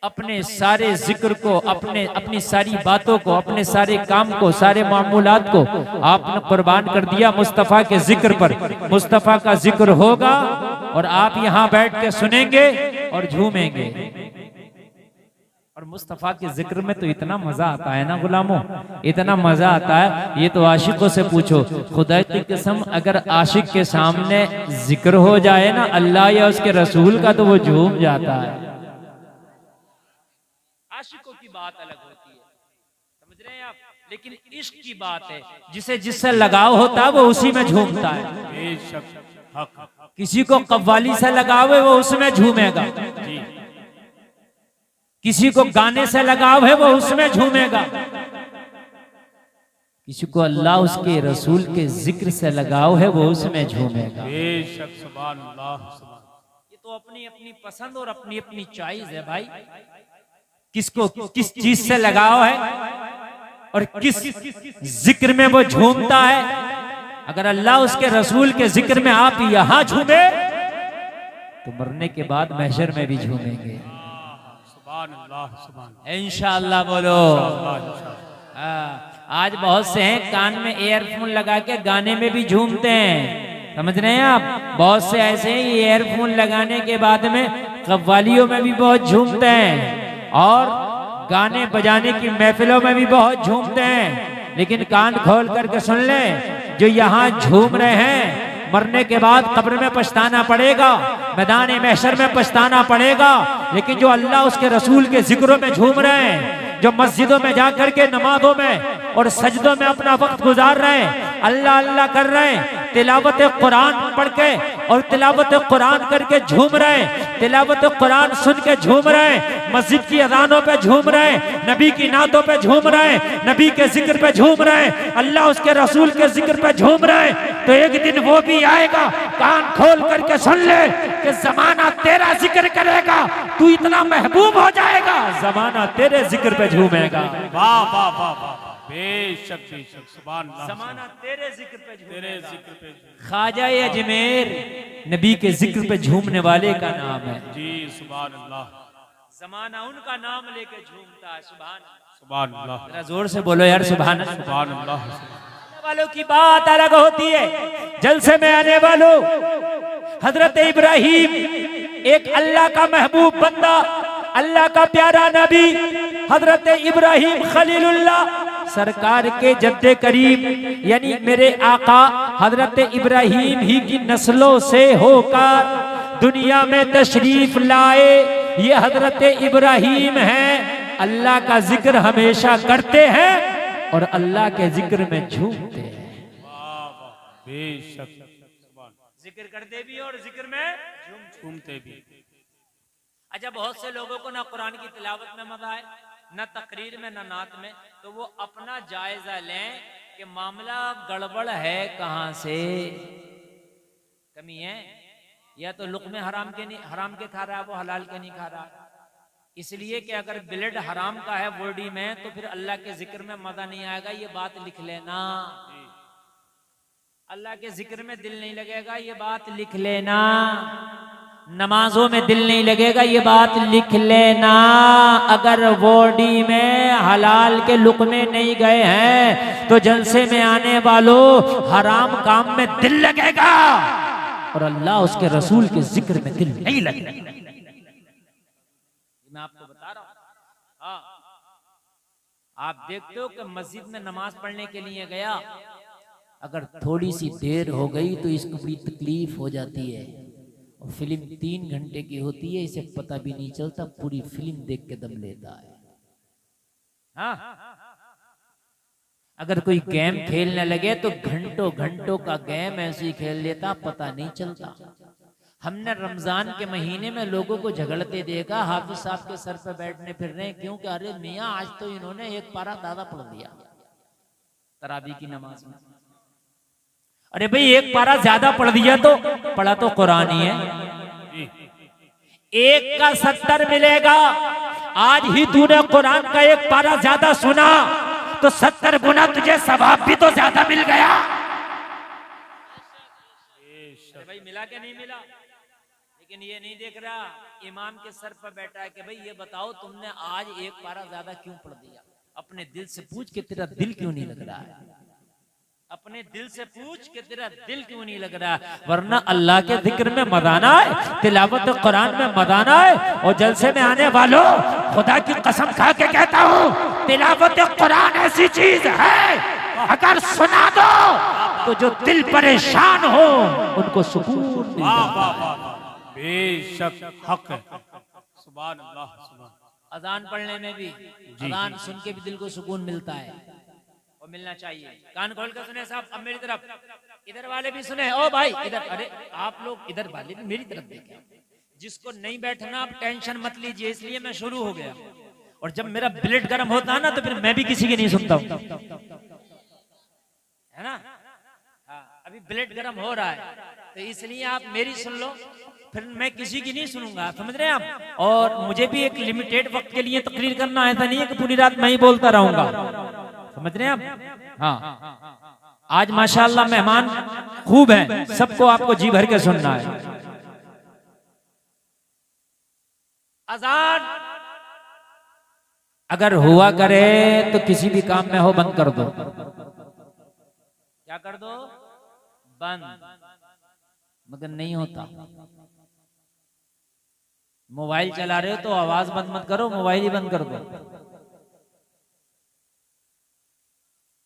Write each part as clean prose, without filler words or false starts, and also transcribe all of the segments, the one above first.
अपने सारे जिक्र को, अपनी सारी बातों को, अपने सारे काम को, सारे मामूलात को आपने कुर्बान कर दिया मुस्तफ़ा के जिक्र पर। मुस्तफ़ा का जिक्र होगा और आप यहाँ बैठ के सुनेंगे और झूमेंगे। और मुस्तफ़ा के जिक्र में तो इतना मजा आता है ना गुलामों, इतना मजा आता है, ये तो आशिकों से पूछो। खुदा की कसम, अगर आशिक के सामने जिक्र हो जाए ना अल्लाह या उसके रसूल का, तो वो झूम जाता है। आशिकों की बात अलग होती है, समझ रहे हैं आप, लेकिन इश्क की बात है, जिसे जिससे लगाव होता है वो उसी में झूमता है। किसी को कव्वाली से लगाव है वो उसमें झूमेगा, किसी को गाने से लगाव है वो उसमें झूमेगा, किसी को अल्लाह उसके रसूल के जिक्र से लगाव है वो उसमें झूमेगा। बेशक, सुभान अल्लाह। ये तो अपनी अपनी पसंद और अपनी अपनी चॉइस है भाई, किसको किस चीज से लगाव है और किस जिक्र में वो झूमता है। अगर अल्लाह उसके रसूल के जिक्र में आप यहां झूमे तो मरने के बाद महशर में भी झूमेंगे इंशाअल्लाह। बोलो आज बहुत से हैं कान में एयरफोन लगा के गाने में भी झूमते हैं, समझ रहे हैं आप। बहुत से ऐसे हैं एयरफोन लगाने के बाद में कव्वालियों में भी बहुत झूमते हैं और गाने बजाने की महफिलों में भी बहुत झूमते हैं। लेकिन कान खोल करके सुन लें, जो यहाँ झूम रहे हैं मरने के बाद कब्र में पछताना पड़ेगा, मैदान महशर में पछताना पड़ेगा। लेकिन जो अल्लाह उसके रसूल के जिक्रों में झूम रहे हैं, जो मस्जिदों में जाकर के नमाजों में और सजदों में अपना वक्त गुजार रहे हैं, अल्लाह अल्लाह कर रहे हैं, तिलावत कुरान पढ़ के और तिलावत कुरान करके झूम रहे हैं, तिलावत कुरान सुन के झूम रहे हैं, मस्जिद की अजानों पे झूम रहे हैं, नबी की नातों पे झूम रहे हैं, नबी के जिक्र पे झूम रहे हैं, अल्लाह उसके रसूल के जिक्र पे झूम रहे हैं, तो एक दिन वो भी आएगा, कान खोल करके सुन ले कि जमाना तेरा जिक्र करेगा, तू इतना महबूब हो जाएगा, जमाना तेरे जिक्र पे झूमेगा। वाह वाह वाह वाह, बेशक बेशक, सुभान अल्लाह। जमाना तेरे जिक्र पे, तेरे जिक्र पे। ख्वाजा अजमेर नबी के जिक्र पे झूमने वाले का नाम है जी, सुभान अल्लाह। जमाना उनका नाम लेके झूमता है, सुभान अल्लाह। जरा जोर से बोलो यार, सुभान अल्लाह। वालों की बात अलग होती है, जलसे में आने वालों। हजरत इब्राहिम एक अल्लाह का महबूब बंदा, अल्लाह का प्यारा नबी, हजरत इब्राहिम खलीलुल्लाह सरकार के जद्दे करीम यानी मेरे आका हजरत इब्राहिम ही की नस्लों से होकर दुनिया में तशरीफ लाए। ये हजरत इब्राहिम हैं, अल्लाह का जिक्र हमेशा करते हैं और अल्लाह के जिक्र में झूमते हैं। बेशक, जिक्र करते भी और जिक्र में झूमते भी। अच्छा, बहुत से लोगों को ना कुरान की तिलावत में मजा आए, न तकरीर में, न नात में, तो वो अपना जायजा लें कि मामला गड़बड़ है, कहां से कमी है, या तो लुक़्मे हराम के खा रहा है, वो हलाल के नहीं खा रहा। इसलिए कि अगर ब्लड हराम का है बॉडी में तो फिर अल्लाह के जिक्र में मजा नहीं आएगा, ये बात लिख लेना। अल्लाह के जिक्र में दिल नहीं लगेगा, ये बात लिख लेना। नमाजों में दिल नहीं लगेगा, ये बात लिख लेना। अगर बॉडी में हलाल के लुक़्मे नहीं गए हैं तो जलसे में आने वालों हराम काम में दिल लगेगा और अल्लाह उसके रसूल के जिक्र में दिल नहीं लगेगा। मैं आपको बता रहा हूं। हाँ, आप देखते हो कि मस्जिद में नमाज पढ़ने के लिए गया, अगर थोड़ी सी देर हो गई तो इसको बड़ी तकलीफ हो जाती है। और फिल्म 3 घंटे की होती है, इसे पता भी नहीं चलता, पूरी फिल्म देख के दम लेता है। हाँ, अगर कोई गेम खेलने लगे तो घंटों घंटों का गेम ऐसे ही खेल लेता, पता नहीं चलता। हमने रमजान के महीने में लोगों को झगड़ते देखा, हाफिज साहब के सर पे बैठने फिर रहे, क्योंकि अरे मियाँ आज तो इन्होंने एक पारा दादा पढ़ दिया तरावी की नमाज में। अरे भाई, एक पारा ज्यादा पढ़ दिया तो पढ़ा तो कुरान ही है, एक का 70 मिलेगा। आज ही तूने कुरान का एक पारा ज्यादा सुना तो 70 गुना तुझे सवाब भी तो ज्यादा मिल गया। भाई मिला के नहीं मिला, लेकिन ये नहीं देख रहा इमाम के सर पर बैठा है कि भाई ये बताओ तुमने आज एक पारा ज्यादा क्यों पढ़ दिया। अपने दिल से पूछ के तेरा दिल क्यों नहीं लग रहा है, अपने दिल से पूछ के तेरा दिल क्यों नहीं लग रहा है। वरना अल्लाह के जिक्र में मदाना है, तिलावत कुरान में मदाना है। और जलसे में आने वालों, खुदा की कसम खा के कहता हूँ, तिलावत कुरान ऐसी चीज है अगर सुना दो तो जो दिल परेशान हो उनको सुकून मिलता है। बेशक हक है। सुभान अल्लाह, सुभान। अजान पढ़ने में भी, अजान सुन के भी दिल को सुकून मिलता है और मिलना चाहिए। कान खोल कर सुने साहब, अब मेरी तरफ, इधर वाले भी सुने। ओ भाई इधर, अरे आप लोग इधर वाले भी मेरी तरफ देखें। जिसको नहीं बैठना आप टेंशन मत लीजिए, इसलिए मैं शुरू हो गया। और जब मेरा ब्लड गर्म होता है ना तो फिर मैं भी किसी की नहीं सुनता हूँ, है ना। हाँ, अभी ब्लड गर्म हो रहा है तो इसलिए आप मेरी सुन लो, फिर मैं किसी की नहीं सुनूंगा, समझ रहे हैं आप। और मुझे भी एक लिमिटेड वक्त के लिए तकरीर करना, ऐसा नहीं है कि पूरी रात मैं ही बोलता रहूंगा, समझ रहे हैं आप। हाँ, आज माशाअल्लाह मेहमान खूब हैं, सबको आपको जी भर के सुनना है। अजान अगर हुआ करे तो किसी भी काम में हो बंद कर दो। क्या कर दो? बंद। मगर नहीं होता। मोबाइल चला रहे हो तो आवाज बंद मत करो, मोबाइल ही बंद कर दो।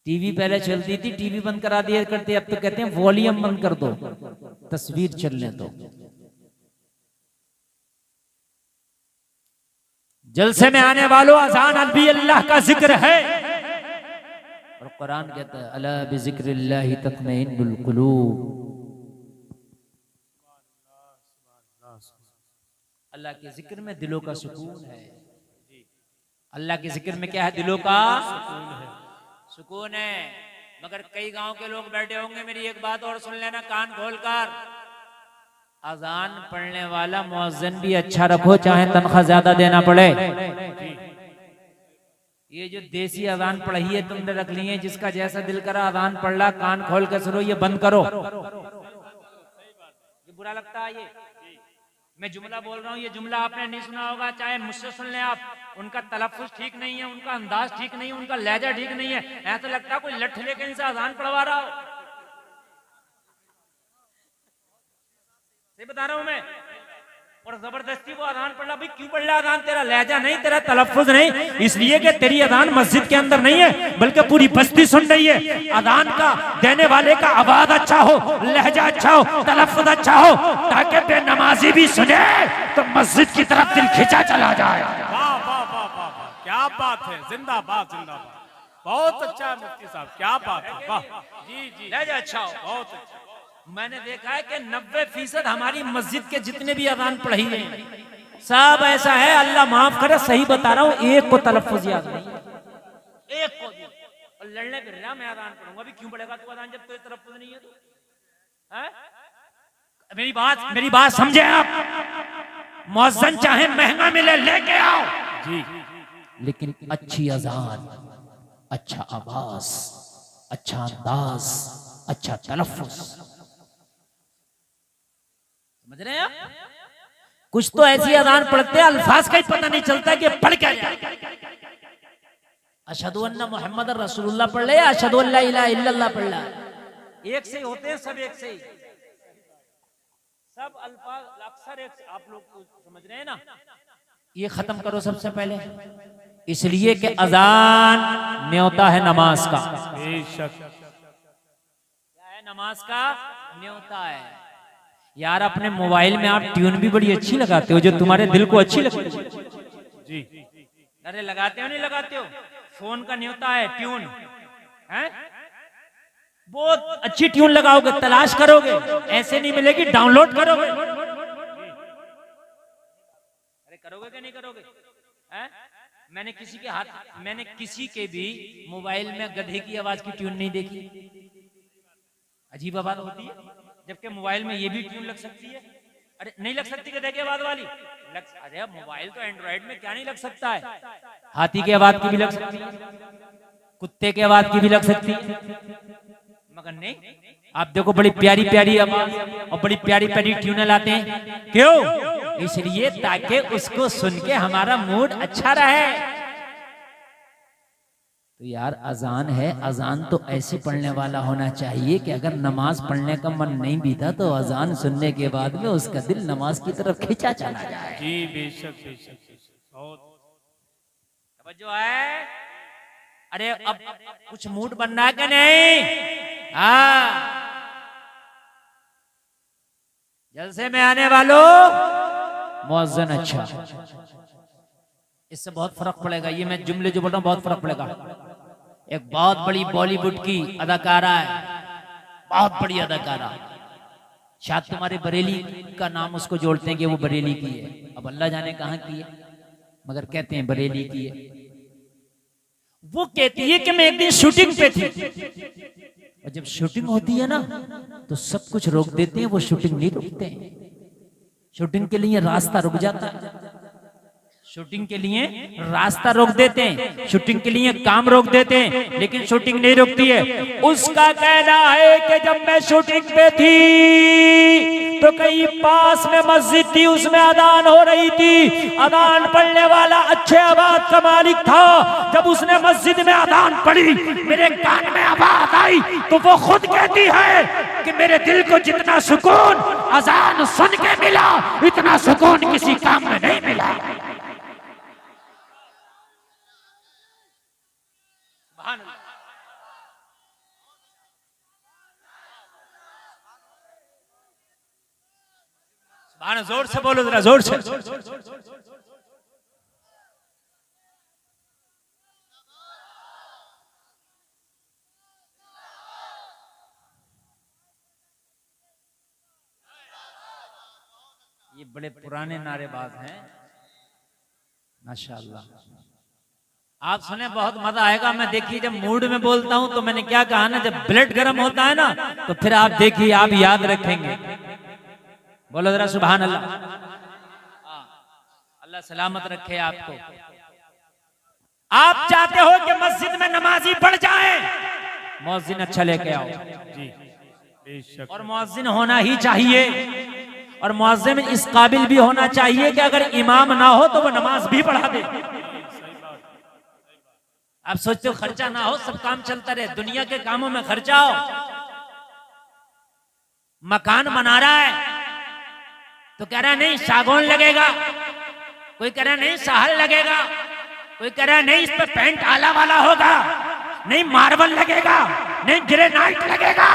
टीवी पहले चलती थी, टीवी बंद करा दिया करते, अब तो कहते हैं वॉल्यूम बंद कर दो, तस्वीर चलने दो। जलसे में आने वालों, अज़ान भी अल्लाह का जिक्र है और कुरान कहता है अला बिज़िक्रिल्लाहि तत्मइन्नुल कुलूब। अल्लाह के जिक्र में दिलों का सुकून है। अल्लाह के जिक्र में क्या है? दिलों का सुकून है। मगर कई गांव के लोग बैठे होंगे, मेरी एक बात और सुन लेना कान खोलकर। अजान पढ़ने वाला मुअज्जिन भी अच्छा रखो, चाहे तनख्वाह ज्यादा देना पड़े। ये जो देसी अजान पढ़ी है तुमने रख ली है, जिसका जैसा दिल करा अजान पढ़ ला, कान खोल कर सुनो, ये बंद करो। ये बुरा लगता है। ये मैं जुमला बोल रहा हूँ, ये जुमला आपने नहीं सुना होगा, चाहे मुझसे सुन लें आप। उनका तलफ्फुज़ ठीक नहीं है, उनका अंदाज ठीक नहीं है, उनका लहजा ठीक नहीं है। ऐसा लगता है कोई लठ लेके इनसे अजान पढ़वा रहा हो। बता रहा हूं मैं। और जबरदस्ती वो अजान पढ़ रहा। भाई क्यों पढ़ रहा अजान? तेरा लहजा नहीं, तेरा तलफ्फुज़ नहीं, इसलिए कि तेरी अजान मस्जिद के अंदर नहीं है, बल्कि पूरी बस्ती सुन रही है। अजान का देने वाले का आवाज अच्छा हो, लहजा अच्छा हो, तलफ्फुज़ अच्छा हो, ताकि बेनमाजी भी सुने तो मस्जिद की तरफ दिल खिंचा चला जाए। वाह वाह वाह वाह, क्या बात है, जिंदाबाद जिंदाबाद। बहुत अच्छा है मुफ्ती साहब, क्या बात है, वाह। जी जी, लहजा अच्छा हो, बहुत अच्छा। मैंने देखा है कि 90% हमारी मस्जिद के जितने भी अजान पढ़ी है सब ऐसा है, अल्लाह माफ करे, सही बता रहा हूँ, एक को तलफ्फुज़ याद नहीं, एक को भी। और लड़ने फिर रहा मैं अजान पढ़ूंगा। अभी क्यों पढ़ेगा तू अजान जब तुझे तलफ्फुज़ नहीं है? तो है? मेरी बात समझे आप। मुअज्जिन चाहे महंगा मिले लेके आओ जी, लेकिन अच्छी अजान, अच्छा आवाज, अच्छा अंदाज, अच्छा तलफ्फुज़, समझ रहे हैं आप? कुछ तो ऐसी अजान पढ़ते हैं अल्फाज का ही पता नहीं चलता कि पढ़ क्या जाए। अशहदु अन्ना मुहम्मद रसूलुल्लाह पढ़ ले, अशहदु अल्ला इलाहा इल्लल्लाह पढ़ ले, एक से होते हैं सब, एक से ही सब अल्फाज अक्सर एक। आप लोग समझ रहे हैं ना? ये खत्म करो सबसे पहले, इसलिए कि अजान न्योता है नमाज का। बेशक। क्या है? नमाज का न्योता है। यार अपने मोबाइल में आप ट्यून भी बड़ी अच्छी लगाते हो, जो तुम्हारे दिल को अच्छी लगती है। जी, अरे लगाते हो नहीं लगाते हो? फोन का न्योता है ट्यून, है? बहुत अच्छी ट्यून लगाओगे, तलाश करोगे, ऐसे नहीं मिलेगी, डाउनलोड करोगे। अरे करोगे क्या नहीं करोगे? है? मैंने किसी के भी मोबाइल में गधे की आवाज की ट्यून नहीं देखी। अजीब आवाज होती है, जबकि मोबाइल में ये भी ट्यून लग सकती है। अरे नहीं लग सकती गधे की आवाज वाली? अरे मोबाइल तो एंड्रॉइड में क्या नहीं लग सकता है? हाथी की आवाज की भी लग सकती है, कुत्ते की आवाज की भी लग सकती है, मगर नहीं। आप देखो बड़ी प्यारी प्यारी आवाज और बड़ी प्यारी प्यारी ट्यून लाते हैं। क्यों? इसलिए ताकि उसको सुन के हमारा मूड अच्छा रहे। तो यार अजान है, अजान तो ऐसे पढ़ने वाला होना चाहिए कि अगर नमाज पढ़ने का मन नहीं भी था तो अजान सुनने के बाद में उसका दिल नमाज की तरफ खींचा चला जाए। जी बेशक बेशक बहुत तवज्जो है। अरे अब कुछ मूड बनना है कि नहीं? हाँ, जलसे में आने वालों मुअज्जिन अच्छा, इससे बहुत फर्क पड़ेगा। ये मैं जुमले जो बोल रहा हूँ बहुत फर्क पड़ेगा। एक बहुत बड़ी बॉलीवुड की अदाकारा है, बहुत बड़ी अदाकारा, शायद तुम्हारे बरेली का नाम उसको जोड़ते हैं कि वो बरेली की है। अब अल्लाह जाने कहाँ की है, मगर कहते हैं बरेली की है। वो कहती है कि मैं एक दिन शूटिंग पे थी, और जब शूटिंग होती है ना तो सब कुछ रोक देते हैं, वो शूटिंग नहीं रोकते हैं। शूटिंग के लिए रास्ता रुक जाता है, शूटिंग के लिए रास्ता रोक देते हैं, शूटिंग के लिए काम रोक देते हैं, लेकिन शूटिंग नहीं रुकती है। उसका कहना है कि जब मैं शूटिंग पे थी तो कहीं पास में मस्जिद थी, उसमें अजान हो रही थी। अजान पढ़ने वाला अच्छे आवाज का मालिक था। जब उसने मस्जिद में अजान पढ़ी, मेरे कान में आवाज आई तो वो खुद कहती है कि मेरे दिल को जितना सुकून अजान सुन के मिला, इतना सुकून किसी काम में नहीं मिला। जोर से बोलो जरा, जोर से। ये बड़े पुराने नारेबाज हैं माशाअल्लाह। आप सुने बहुत मजा आएगा। मैं देखिए जब मूड में बोलता हूं तो मैंने क्या कहा ना, जब ब्लड गर्म होता है ना तो फिर आप देखिए, आप याद रखेंगे। बोलो जरा सुभान अल्लाह। अल्लाह सलामत रखे आपको। आप चाहते हो कि मस्जिद में नमाजी पढ़ जाए, मुअज्जिन अच्छा लेके आओ जी बेशक। और मुअज्जिन होना ही चाहिए, और मुअज्जिन इस काबिल भी होना चाहिए कि अगर इमाम ना हो तो वो नमाज भी पढ़ा दे। आप सोचते हो खर्चा ना हो, सब काम चलता रहे, दुनिया के कामों में खर्चा हो। मकान बना रहा है तो कह रहा नहीं सागौन लगेगा, कोई कह रहा नहीं साहल लगेगा, कोई कह रहा नहीं इस पे पेंट आला वाला होगा, नहीं मार्बल लगेगा, नहीं ग्रेनाइट लगेगा।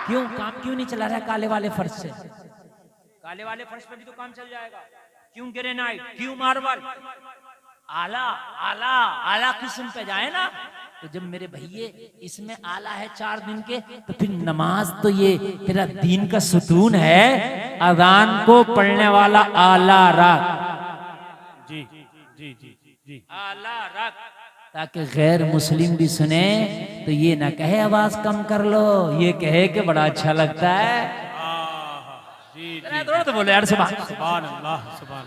क्यों काम क्यों नहीं चला रहा है काले वाले फर्श से? काले वाले फर्श पे भी तो काम चल जाएगा। क्यों ग्रेनाइट, क्यों मार्बल? आला आला आला किस्म पे जाए ना। तो जब मेरे भैये इसमें आला है 4 दिन के, तो फिर नमाज तो ये तेरा दीन का सुतून है। अजान को पढ़ने वाला आला रख, जी जी जी जी आला रख, ताकि गैर मुस्लिम भी सुने तो ये ना कहे आवाज कम कर लो, ये कहे कि बड़ा अच्छा लगता है। जी तो बोले यार सुभान अल्लाह सुभान।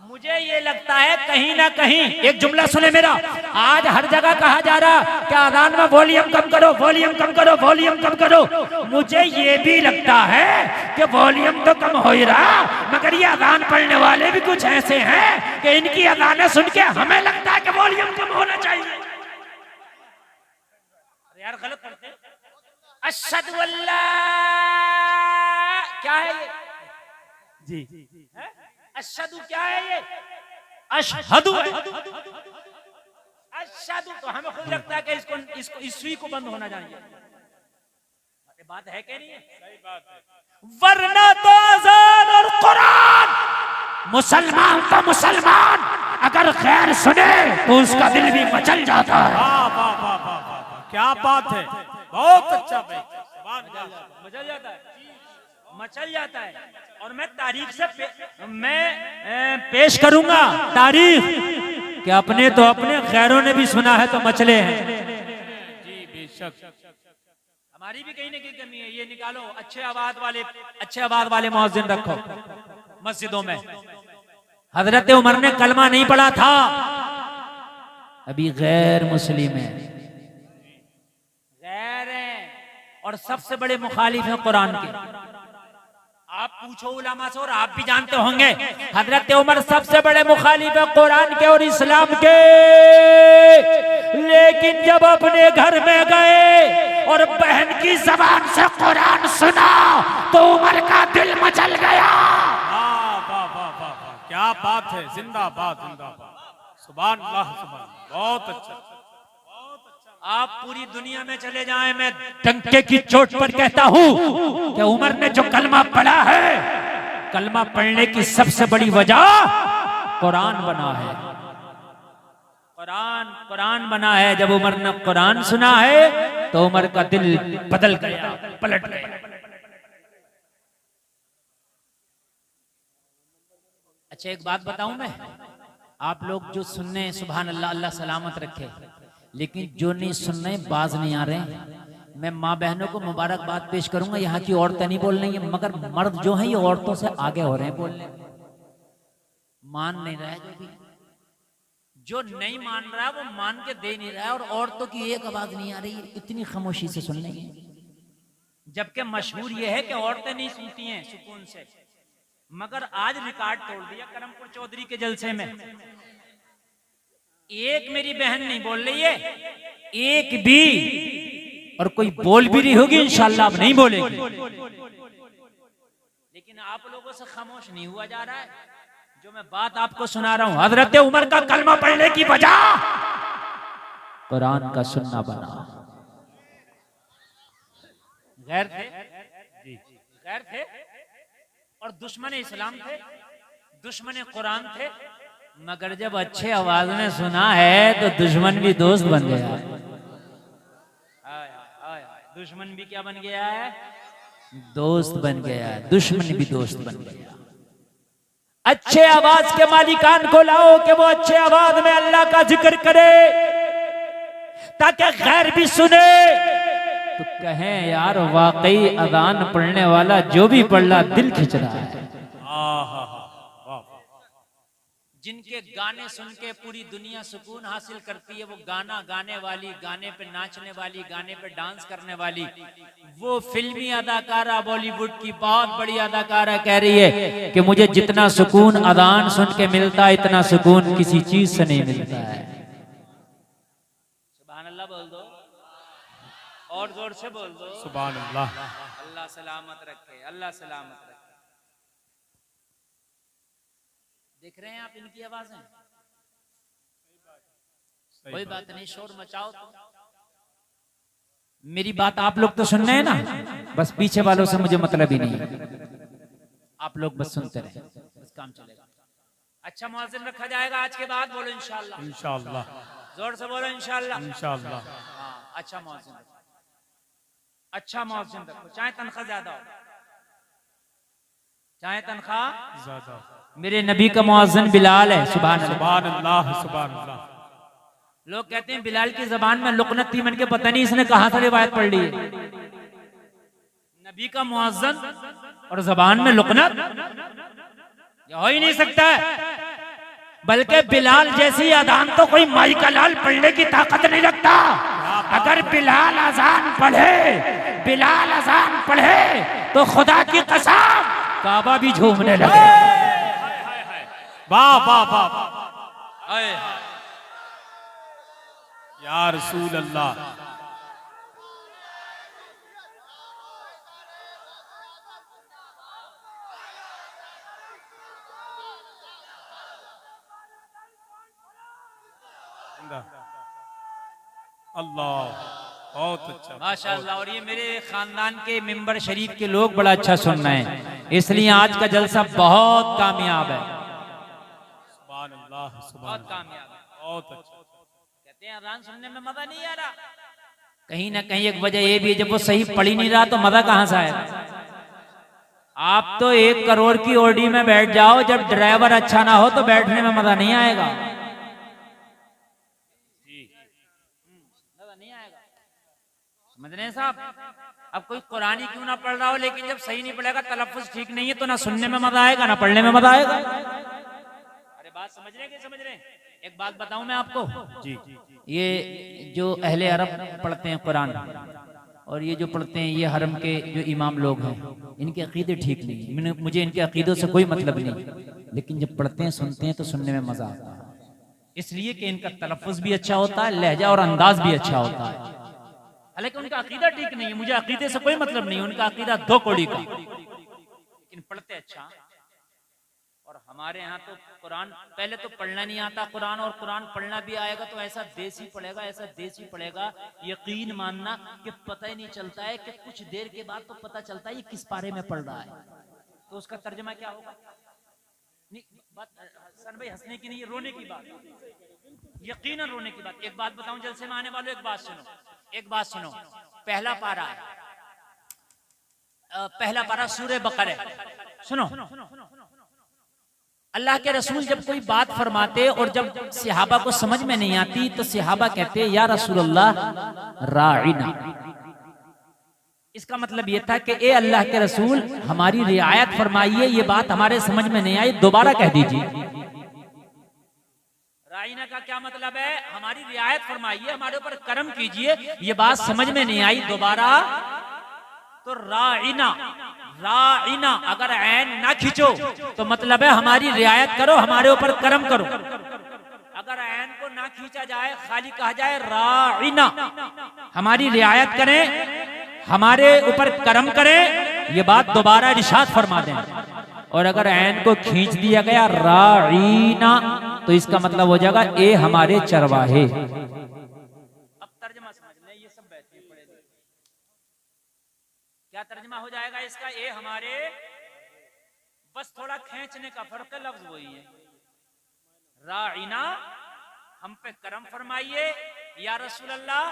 मुझे ये लगता है कहीं ना कहीं, एक जुमला सुने मेरा, आज हर जगह कहा जा रहा कि अजान में वॉल्यूम कम करो, वॉल्यूम कम करो, वॉल्यूम कम करो। मुझे ये भी लगता है कि वॉल्यूम तो कम हो ही रहा, मगर ये अजान पढ़ने वाले भी कुछ ऐसे हैं कि इनकी अजानें सुन के हमें लगता है कि वॉल्यूम कम होना चाहिए। अरे यार गलत पढ़ते हैं। अशहदु अल्ला क्या है ये? जी अशहदु क्या है ये? अशहदु है। अशहदु तो हमें खुद लगता है कि इसको ईस्वी को बंद होना चाहिए। अरे बात है क्या नहीं है? सही बात है। वरना तो अज़ान और कुरान, मुसलमान तो मुसलमान अगर खैर सुने तो उसका दिल भी मचल जाता है। वाह वाह वाह वाह वाह, क्या बात है, बहुत अच्छा भाई, मचल जाता है, मचल जाता है। और मैं तारीख से पेश करूंगा तारीख कि अपने तो अपने खैरों ने भी सुना है तो मचले हैं। जी बेशक। हमारी भी कहीं ना कहीं कमी है, ये निकालो। अच्छे आवाज वाले मुअज्जिन रखो मस्जिदों में। हजरत उमर ने कलमा नहीं पढ़ा था, अभी गैर मुस्लिम है, गैर है, और सबसे बड़े मुखालिफ हैं कुरान के। आप पूछो उलमा से और आप भी जानते होंगे हजरत उमर सबसे बड़े मुखालिफ है कुरान के और इस्लाम के, लेकिन जब अपने घर में गए और बहन की जबान से कुरान सुना तो उमर का दिल मचल गया। वाह वाह वाह वाह वाह, क्या बात है, जिंदाबाद जिंदाबाद, सुभान अल्लाह सुभान, बहुत अच्छा बहुत अच्छा। आप पूरी दुनिया में चले जाएं, मैं डंके की चोट पर कहता हूं कि उमर ने जो कलमा पढ़ा है, कलमा पढ़ने की सबसे बड़ी वजह कुरान बना है। कुरान बना है। जब उमर ने कुरान सुना है तो उमर का दिल बदल गया, पलट गया। अच्छा एक बात बताऊं मैं, आप लोग जो सुनने सुभान अल्लाह, अल्लाह सलामत रखे, लेकिन जो नहीं सुनने बाज नहीं आ रहे। मैं माँ बहनों को मुबारकबाद पेश करूंगा, यहाँ की औरतें नहीं बोल रही है, मगर मर्द जो हैं ये औरतों से आगे हो रहे हैं बोलने, मान नहीं रहा है। जो नहीं मान रहा है वो मान के दे नहीं रहा है, और औरतों की एक आवाज नहीं आ रही है, इतनी खामोशी से सुन रही है। जबकि मशहूर ये है कि औरतें नहीं सुनती हैं सुकून से, मगर आज रिकॉर्ड तोड़ दिया करमपुर चौधरी के जलसे में। एक मेरी बहन नहीं बोल रही है, एक भी, और कोई बोल भी रही होगी इंशाल्लाह अब नहीं बोलेगी, लेकिन आप लोगों से खामोश नहीं हुआ जा रहा है। जो मैं बात आपको सुना रहा हूं, हजरत उमर का कलमा पढ़ने की वजह कुरान का सुनना बना। गैर थे, गैर थे और दुश्मन इस्लाम थे, दुश्मन कुरान थे, मगर जब अच्छे आवाज में सुना है तो दुश्मन भी दोस्त बन गया। दुश्मन भी क्या बन गया है? दोस्त बन गया है। दुश्मन भी दोस्त बन गया। अच्छे आवाज के मालिकान को लाओ कि वो अच्छे आवाज में अल्लाह का जिक्र करे, ताकि गैर भी सुने तो कहें यार वाकई अजान पढ़ने वाला जो भी पढ़ रहा दिल खिंच रहा है। जिनके गाने सुन के पूरी दुनिया सुकून हासिल करती है, वो गाना गाने वाली, गाने पे नाचने वाली, गाने पे डांस करने वाली, वो फिल्मी अदाकारा बॉलीवुड की बहुत बड़ी अदाकारा कह रही है कि मुझे जितना सुकून अजान सुन के मिलता है इतना सुकून किसी चीज से नहीं मिलता है। सुभान अल्लाह बोल दो, और जोर से बोल दो सुभान अल्लाह। अल्लाह सलामत रखे, अल्लाह सलामत रखे। देख रहे हैं आप इनकी आवाजें, कोई बात नहीं, शोर मचाओ तो। मेरी बात आप लोग तो सुन रहे हैं ना, बस पीछे वालों से मुझे मतलब ही नहीं है, आप लोग बस सुनते रहे, बस काम चलेगा। अच्छा मुअज्जिन रखा जाएगा आज के बाद, बोलो इंशाअल्लाह। इंशाअल्लाह, जोर से बोलो इंशाअल्लाह। इंशाअल्लाह। हाँ, अच्छा मुअज्जिन, अच्छा मुअज्जिन रखो, चाहे तनख्वाह ज्यादा हो, चाहे तनख्वाह ज्यादा। मेरे नबी का मुअज्जिन बिलाल है। सुभान अल्लाह, सुभान अल्लाह। लोग कहते हैं बिलाल की जबान में लुकनत थी, मन के पता नहीं इसने कहां से रिवायत पढ़ ली है। नबी का मुअज्जिन और जबान में लुकनत हो ही नहीं सकता है। बल्कि बिलाल जैसी अजान तो कोई माई का लाल पढ़ने की ताकत नहीं रखता। अगर बिलाल अजान पढ़े, बिलाल अजान पढ़े तो खुदा की कसम काबा भी झूमने लगे। वाह वाह वाह, या रसूल अल्लाह। अल्लाह, बहुत अच्छा, माशाअल्लाह। और ये मेरे खानदान के मिंबर शरीफ के लोग बड़ा अच्छा सुन रहे हैं, इसलिए आज का जलसा बहुत कामयाब है। सुभान अल्लाह, बहुत कामयाब है, बहुत अच्छा। कहते हैं अज़ान सुनने में मजा नहीं आ रहा, कहीं ना कहीं एक वजह ये भी है, जब वो सही पढ़ ही नहीं रहा तो मजा कहां से आएगा। आप तो 1 करोड़ की ओडी में बैठ जाओ, जब ड्राइवर अच्छा ना हो तो बैठने में मजा नहीं आएगा, मजा नहीं आएगा। समझ रहे हैं साहब। अब कोई कुरानी क्यों ना पढ़ रहा हो, लेकिन जब सही नहीं पढ़ेगा, तलफ्फुज़ ठीक नहीं है, तो ना सुनने में मजा आएगा ना पढ़ने में मजा आएगा। अरे बात समझ रहे हैं कि समझ रहे हैं? एक बात बताऊं मैं आपको, जी, ये जो अहले अरब पढ़ते हैं कुरान, और ये जो पढ़ते हैं ये हरम के जो इमाम लोग हैं, इनके अकीदे ठीक नहीं है। मुझे इनके अकीदों से कोई मतलब नहीं, लेकिन जब पढ़ते हैं सुनते हैं तो सुनने में मजा आता है, इसलिए कि इनका तलफ़ुज़ भी अच्छा होता है, लहजा और अंदाज भी अच्छा होता है। हालांकि उनका अकीदा ठीक नहीं है, मुझे अकीदे से कोई मतलब नहीं, उनका अकीदा दो कौड़ी का, लेकिन पढ़ते अच्छा। और हमारे यहाँ तो कुरान पहले तो पढ़ना नहीं आता कुरान, और कुरान पढ़ना भी आएगा तो ऐसा देसी पढ़ेगा, ऐसा देसी पढ़ेगा, यकीन मानना कि पता ही नहीं चलता है कि कुछ देर के बाद तो पता चलता है ये किस पारे में पढ़ रहा है, तो उसका तर्जमा क्या होगा। नहीं बात सन भाई हंसने की नहीं, रोने की बात, यकीनन रोने की बात। एक बात बताऊं जलसे में आने वालों, एक बात सुनो, एक बात सुनो। पहला पारा है, पहला पारा सूरह बकरा, सुनो। अल्लाह के रसूल जब कोई बात फरमाते और जब सहाबा को समझ में नहीं आती तो सहाबा कहते या रसूलल्लाह राइना। इसका मतलब ये था कि ए अल्लाह के रसूल हमारी रियायत फरमाइए, ये बात हमारे समझ में नहीं आई, दोबारा कह दीजिए। राइना का क्या मतलब है, हमारी रियायत फरमाइए, हमारे ऊपर करम कीजिए, ये बात समझ में नहीं आई, दोबारा। तो राइना, राइना अगर ऐन ना खींचो तो मतलब है हमारी रियायत करो, हमारे ऊपर करम करो। अगर ऐन को ना खींचा जाए, खाली कहा जाए राइना, हमारी रियायत करें, हमारे ऊपर करम करें, ये बात दोबारा इरशाद फरमा दें। और अगर ऐन को खींच दिया गया राइना तो इसका मतलब हो जाएगा ए हमारे चरवाहे। अब तर्जमा समझ लें, ये सब बैठिए पढ़े, क्या तर्जमा हो जाएगा इसका, ए हमारे, बस थोड़ा खींचने का फर्क है, लफ्ज वही है। राइना हम पे करम फरमाइए, या रसूल अल्लाह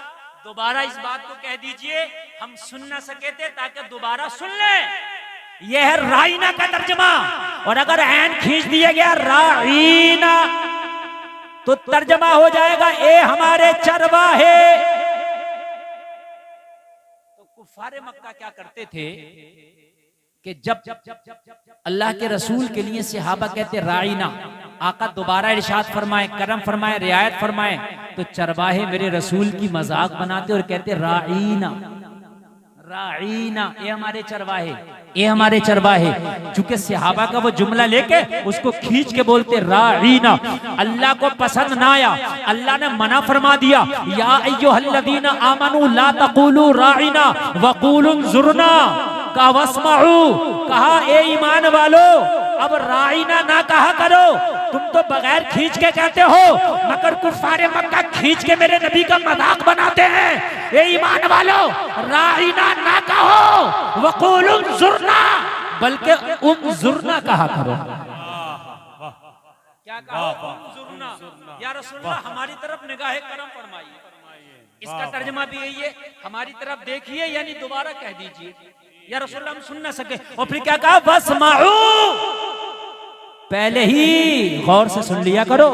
दोबारा इस बात को कह दीजिए, हम सुन ना सके थे ताकि दोबारा सुन ले। यह है राइना का तर्जमा। और अगर ऐन खींच दिया गया राइना तो तर्जमा हो जाएगा ए हमारे चरवाहे। तो कुफारे मक्का क्या करते थे कि जब अल्लाह के रसूल के लिए सहाबा कहते राइना, आका दोबारा इरशाद फरमाए, करम फरमाए, रियायत फरमाए, तो चरवाहे मेरे रसूल की मजाक बनाते और कहते राइना, राइना, ये हमारे चरवाहे, ये हमारे चरवाहे। चूंकि सहाबा का वो जुमला लेके उसको खींच के बोलते राइना, अल्लाह को पसंद ना आया, अल्लाह ने मना फरमा दिया, या अय्युहल्लज़ीना आमनू ला तक़ूलू राइना वक़ूलू ज़ुरना, का वस्माऊ, कहा ए ईमान वालो अब राइना ना कहा करो, तुम तो बगैर खींच के कहते हो, मगर कुफारे मक्का खींच के मेरे नबी का मजाक बनाते हैं। ए ईमान वालो राइना ना कहो, वक़ूलू ज़ुरना, बल्कि ज़ुरना कहा करो। क्या कहा, ज़ुरना, या रसूलल्लाह हमारी तरफ निगाहे करम फरमाइए। इसका तर्जुमा भी यही है, हमारी तरफ देखिए, यानी दोबारा कह दीजिए, या रसूलल्लाह हम सुन ना सके। और फिर क्या कहा, वस्माऊ, पहले ही गौर से सुन लिया करो,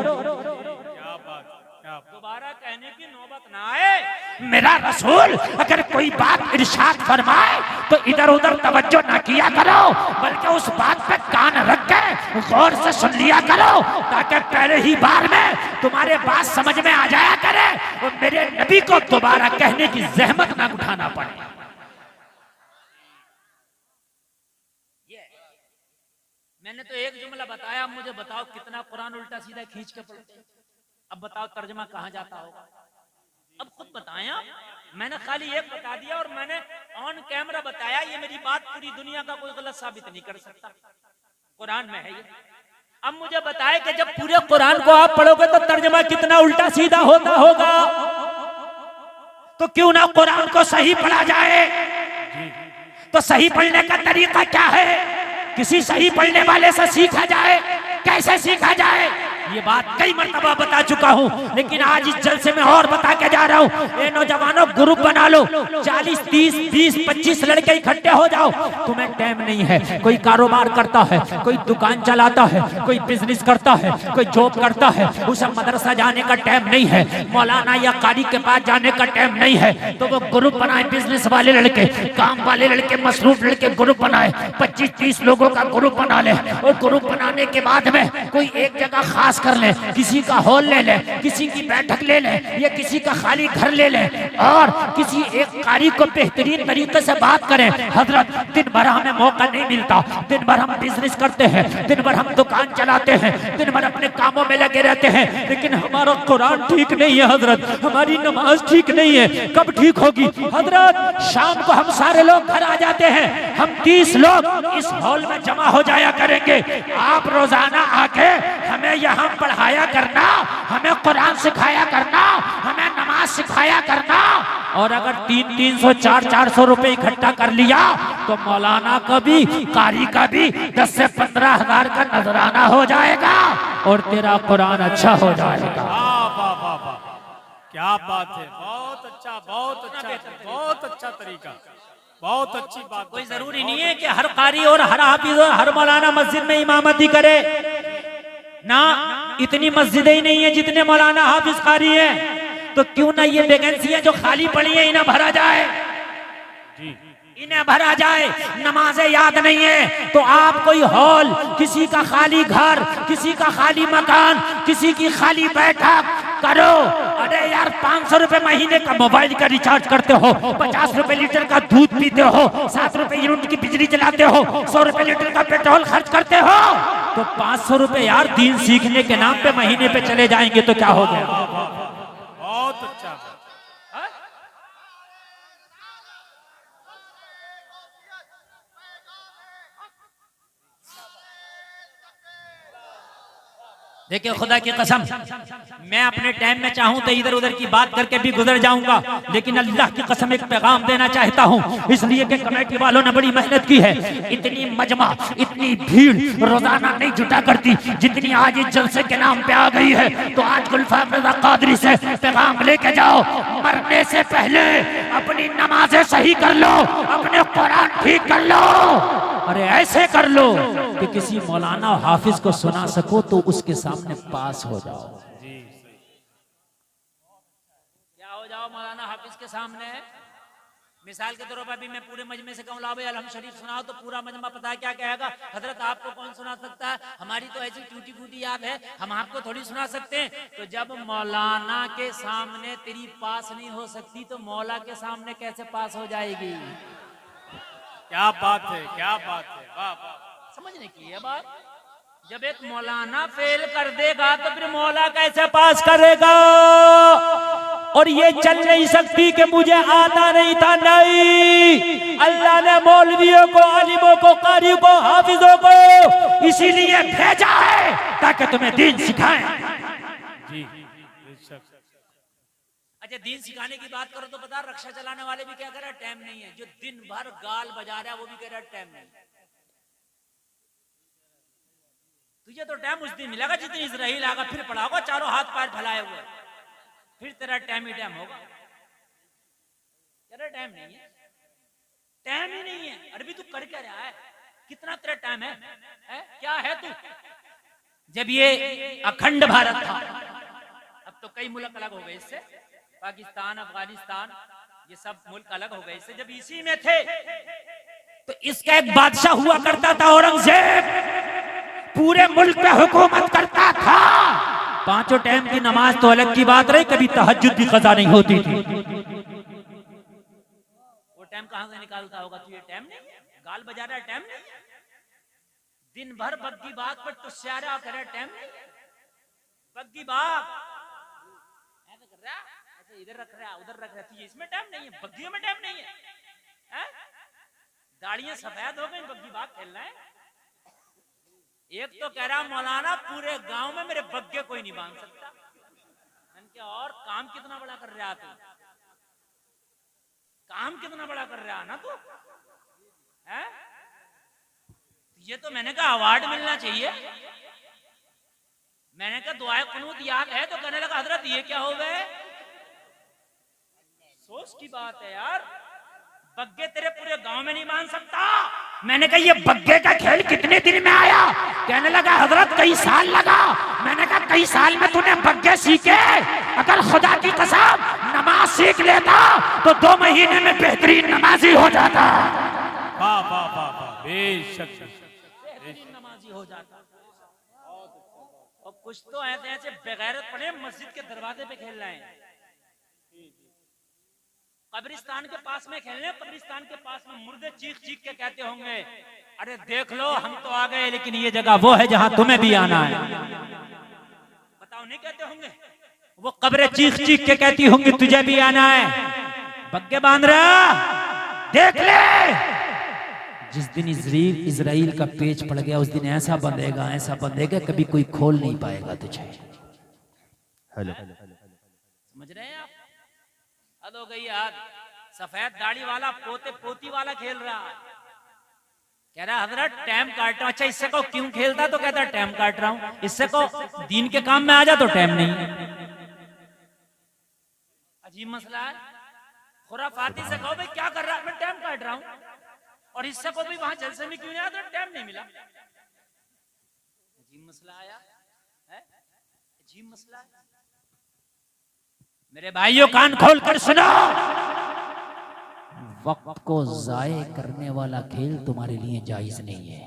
दोबारा कहने की नौबत ना आए। मेरा रसूल अगर कोई बात इरशाद फरमाए तो इधर उधर तवज्जो ना किया करो, बल्कि उस बात पे कान रख के गौर से सुन लिया करो, ताकि पहले ही बार में तुम्हारे बात समझ में आ जाया करे और मेरे नबी को दोबारा कहने की जहमत ना उठाना पड़े। मैंने तो एक जुमला बताया, अब मुझे बताओ कितना कुरान उल्टा सीधा खींच के पढ़ते हैं। अब बताओ तर्जमा कहाँ जाता होगा, अब खुद बताया। मैंने खाली एक बता दिया और मैंने ऑन कैमरा बताया, ये मेरी बात पूरी दुनिया का कोई गलत साबित नहीं कर सकता, कुरान में है ये। अब मुझे बताए कि जब पूरे कुरान को आप पढ़ोगे तो तर्जमा कितना उल्टा सीधा होता होगा, तो क्यों ना कुरान को सही पढ़ा जाए। तो सही पढ़ने का तरीका क्या है, किसी सही पढ़ने वाले से सीखा जाए, कैसे सीखा जाए, ये बात कई मर्तबा बता चुका हूँ, लेकिन आज इस जलसे में और बता के जा रहा हूँ। ये नौजवानों ग्रुप बना लो, 40, 30, 20, 25 लड़के इकट्ठे हो जाओ। तुम्हें टाइम नहीं है, कोई कारोबार करता है, कोई दुकान चलाता है, कोई बिजनेस करता है, कोई जॉब करता है, उसे मदरसा जाने का टाइम नहीं है, मौलाना या कारी के पास जाने का टाइम नहीं है, तो वो ग्रुप बनाए, बिजनेस वाले लड़के, काम वाले लड़के, मसरूफ लड़के ग्रुप बनाए, 25-30 लोगों का ग्रुप बना ले। और ग्रुप बनाने के बाद में कोई एक जगह खास नमाज कर ले, किसी का हॉल ले ले, किसी की बैठक ले ले, या किसी का खाली घर ले ले, और किसी एक कारी को बेहतरीन तरीके से बात करें। हजरत दिन भर हमें मौका नहीं मिलता, दिन भर हम बिजनेस करते हैं, दिन भर हम दुकान चलाते हैं, दिन भर अपने कामों में लगे रहते हैं, लेकिन हमारा कुरान ठीक नहीं है हजरत, हमारी नमाज ठीक नहीं है। कब ठीक होगी हजरत? शाम को हम सारे लोग घर आ जाते हैं, हम 30 लोग इस हॉल में जमा हो जाया करेंगे। आप रोजाना आके हमें यहाँ पढ़ाया करना, हमें कुरान सिखाया करना, हमें नमाज सिखाया करना। और अगर 300, 400 रुपए इकट्ठा कर लिया तो मौलाना का भी, कारी का भी 10 से 15 हजार का नजराना हो जाएगा और तेरा कुरान अच्छा हो जाएगा। वाह वाह वाह वाह, क्या बात है, बहुत अच्छा, बहुत अच्छा, बहुत अच्छा तरीका, बहुत अच्छी बात। कोई जरूरी नहीं है कि हर कारी और हर हाफिज और हर मौलाना मस्जिद में इमामती करे ना, इतनी मस्जिदें ही नहीं है जितने मौलाना हाफिज कारी है। तो क्यों ना ये वैकेंसियां जो खाली पड़ी है इन्हें भरा जाए, इन्हें भरा जाए। नमाजें याद नहीं है तो आप कोई हॉल, किसी का खाली घर, किसी का खाली मकान, किसी की खाली बैठक करो। अरे यार 500 रुपए महीने का मोबाइल का रिचार्ज करते हो, 50 रुपए लीटर का दूध पीते हो, 7 रुपए यूनिट की बिजली चलाते हो, 100 रुपए लीटर का पेट्रोल खर्च करते हो, तो 500 रुपए यार दीन सीखने के नाम पे महीने पे चले जाएंगे तो क्या हो गया? बहुत अच्छा। देखिए खुदा की कसम, मैं अपने टाइम में चाहूं तो इधर उधर की बात करके भी गुजर जाऊंगा, लेकिन अल्लाह की कसम एक पैगाम देना चाहता हूं, इसलिए कि कमेटी वालों ने बड़ी मेहनत की है। इतनी मजमा, इतनी भीड़ रोजाना नहीं जुटा करती जितनी आज इस जलसे के नाम पे आ गई है। तो आज गुलफाम रज़ा कादरी से पैगाम लेके जाओ, मरने से पहले अपनी नमाजें सही कर लो, अपने कुरान ठीक कर लो। अरे ऐसे कर लो कि किसी मौलाना हाफिज को सुना सको तो उसके सामने पास हो जाओ। क्या हो जाओ मौलाना हाफिज के सामने? मिसाल के तौर पर अभी मैं पूरे मजमे से कहूँ ला भाई अलहम शरीफ सुनाओ तो पूरा मजमा पता है क्या कहेगा? हजरत आपको कौन सुना सकता है? हमारी तो ऐसी टूटी फूटी याद है, हम आपको थोड़ी सुना सकते हैं। तो जब मौलाना के सामने तेरी पास नहीं हो सकती तो मौला के सामने कैसे पास हो जाएगी? क्या बात है, क्या बात है, वाह वाह, समझने की है बात। जब एक मौलाना फेल कर देगा तो फिर मौला कैसे पास करेगा? और ये चल नहीं सकती कि मुझे आता नहीं था, नहीं। अल्लाह ने मौलवियों को, आलिमों को, कारियों को, हाफिजों को इसीलिए भेजा है ताकि तुम्हें दीन सिखाएं। जी। अच्छा दीन सिखाने की बात करो तो बता, रक्षा चलाने वाले भी क्या कर रहे हैं? टाइम नहीं है। जो दिन भर गाल बजा रहा है वो भी कह रहा है टाइम नहीं। तुझे तो टाइम उस दिन मिलेगा जिस दिन इजराइल आएगा, फिर पढ़ाओगा चारों हाथ पैर फैलाए हुए, फिर तेरा टाइम ही टाइम होगा। तेरा टाइम नहीं है, टाइम ही नहीं है। अरे भी तू कर क्या रहा है? कितना तेरा टाइम है? क्या है तू? जब ये अखंड भारत था, अब तो कई मुल्क अलग हो गए इससे, पाकिस्तान, अफगानिस्तान, ये सब मुल्क अलग हो गए इससे। जब इसी में थे तो इसका एक बादशाह हुआ करता था, औरंगजेब, पूरे मुल्क पे हुकूमत करता था। 5 टाइम की नमाज तो अलग की बात रही, कभी तहज्जुद भी कज़ा नहीं होती थी। वो टाइम कहां से निकालता होगा? तो ये टाइम नहीं है, गाल बजा रहा टाइम नहीं है, दिन भर बग्गी बाग पर तो स्यारा कर रहा टाइम नहीं है। बग्गी बाग ऐसा कर रहा, ऐसे इधर रख रहा, उधर रख रहा, इसमें टाइम नहीं है, बग्गियों में टाइम नहीं है। दाढ़ियां सफेद हो गई, बग्गी बाग खेलना है। एक तो कह रहा मौलाना पूरे गांव में मेरे बग्गे कोई नहीं बांध सकता। और काम कितना बड़ा कर रहा तू, काम कितना बड़ा कर रहा ना तू है? ये तो मैंने कहा अवार्ड मिलना चाहिए। मैंने कहा दुआए कुनूत याद है तो कहने लगा हजरत ये क्या हो गए? सोच की बात है यार, बग्गे तेरे पूरे गांव में नहीं मान सकता। मैंने कहा ये बग्गे का खेल कितने दिन में आया? कहने लगा हजरत कई साल लगा। मैंने कहा कई साल में तूने बग्गे सीखे? अगर खुदा की कसम नमाज सीख लेता तो 2 महीने में बेहतरीन नमाजी हो जाता। वाह वाह वाह वाह, बेशक बेहतरीन नमाजी हो जाता। और कुछ तो ऐसे ऐसे बेगैरत पड़े मस्जिद के दरवाजे पे खेल रहे हैं, कब्रिस्तान के पास में खेल रहे हैं, कब्रिस्तान के पास में मुर्दे चीख चीख के कहते होंगे अरे देख लो हम तो आ गए, लेकिन ये जगह वो है जहां तुम्हें भी आना है। बताओ नहीं कहते होंगे? वो कब्रें चीख चीख के कहती होंगी तुझे भी आना है, बग्गे बांध रहा देख ले। जिस दिन इजराइल का पेच पड़ गया उस दिन ऐसा बंधेगा कभी कोई खोल नहीं पाएगा तुझे। हेलो, समझ रहे हैं आप? हद हो गई यार। सफेद दाढ़ी वाला पोते पोती वाला खेल रहा है, कह रहा हजरत टाइम काट रहा हूं। अच्छा इससे को क्यों खेलता? तो कहता टाइम काट रहा हूं। इससे को दीन के काम में आ जा तो टाइम नहीं। अजीब मसला है। खुराफाती से कहो भाई क्या कर रहा है? मैं टाइम काट रहा हूं। और इससे को भी वहां जलसे में क्यों नहीं आया? तो टाइम नहीं मिला। अजीब मसला आया है, अजीब मसला है। मेरे भाइयों कान खोल कर सुनो, वक्त को जाये करने वाला खेल तुम्हारे लिए जायज नहीं है।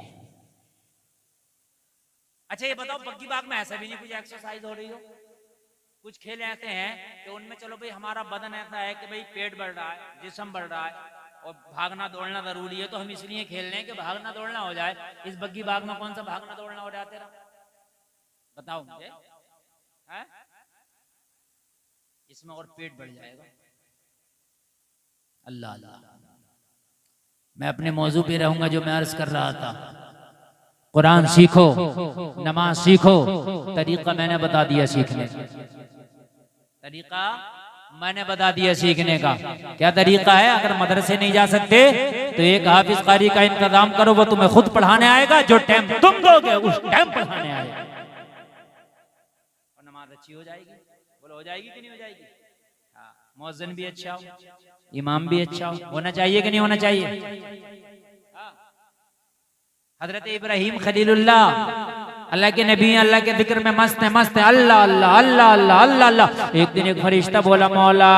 अच्छा ये बताओ बग्गी बाग में ऐसा भी नहीं कुछ एक्सरसाइज हो रही हो? कुछ खेल ऐसे हैं कि उनमें चलो भाई हमारा बदन ऐसा है कि भाई पेट बढ़ रहा है, जिस्म बढ़ रहा है और भागना दौड़ना जरूरी है, तो हम इसलिए खेल रहे हैं कि भागना दौड़ना हो जाए। इस बग्गी बाग में कौन सा भागना दौड़ना हो रहा है तेरा? बताओ मुझे। है? इसमें और पेट बढ़ जाएगा। अल्लाह अल्लाह। मैं अपने मौजू पे रहूंगा जो मैं अर्ज कर रहा था। कुरान सीखो, नमाज सीखो, तरीका मैंने बता दिया सीखने का। तरीका मैंने बता दिया सीखने का। क्या तरीका है? अगर मदरसे नहीं जा सकते तो एक हाफिज कारी का इंतजाम करो, वो तुम्हें खुद पढ़ाने आएगा। जो टाइम तुम दोगे उस टाइम पढ़ाने आएगा और नमाज अच्छी हो जाएगी। बोलो हो जाएगी कि नहीं हो जाएगी? हाँ, मौज़िन भी अच्छा हो, इमाम भी अच्छा हो, होना चाहिए कि नहीं होना चाहिए? हजरत इब्राहिम खलीलुल्लाह अल्लाह के नबी, अल्लाह के जिक्र में मस्त है, मस्त है। अल्लाह अल्लाह अल्लाह अल्लाह अल्लाह अल्लाह। एक दिन एक फरिश्ता बोला मौला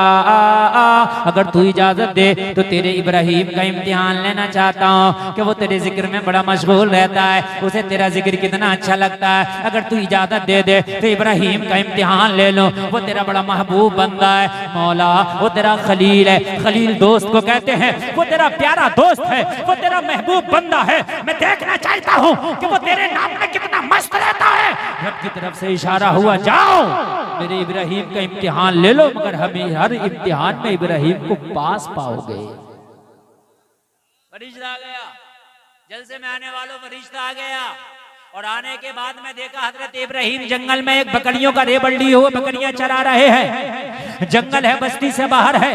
अगर तू इजाजत दे तो तेरे इब्राहिम का इम्तिहान लेना चाहता हूँ कि वो तेरे जिक्र में बड़ा मशगूल रहता है, उसे तेरा जिक्र कितना अच्छा लगता है। अगर तू इजाजत दे दे तो इब्राहिम का इम्तिहान ले लो, वो तेरा बड़ा महबूब बंदा है मौला, वो तेरा खलील है। खलील दोस्त को कहते हैं, वो तेरा प्यारा दोस्त है, वो तेरा महबूब बंदा है। मैं देखना चाहता हूँ कि वो तेरे नाम में कितना मस्त रहता है। रब की तरफ से इशारा हुआ जाओ मेरे इब्राहिम का इम्तिहान ले लो, मगर हमें हर इम्तिहान में इब्राहिम को पास पाओगे। फरिश्ता आ गया, जलसे में आने वालों फरिश्ता आ गया। और आने के बाद में देखा हजरत इब्राहिम जंगल में एक बकरियों का रेबड़ लिए हुए बकरियां चरा रहे हैं। जंगल है, बस्ती से बाहर है।